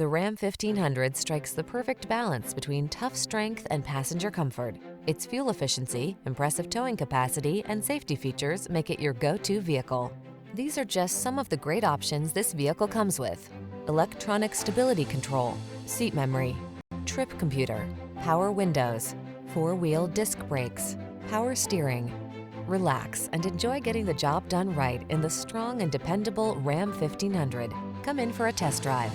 The Ram 1500 strikes the perfect balance between tough strength and passenger comfort. Its fuel efficiency, impressive towing capacity, and safety features make it your go-to vehicle. These are just some of the great options this vehicle comes with: electronic stability control, seat memory, trip computer, power windows, four-wheel disc brakes, power steering. Relax and enjoy getting the job done right in the strong and dependable Ram 1500. Come in for a test drive.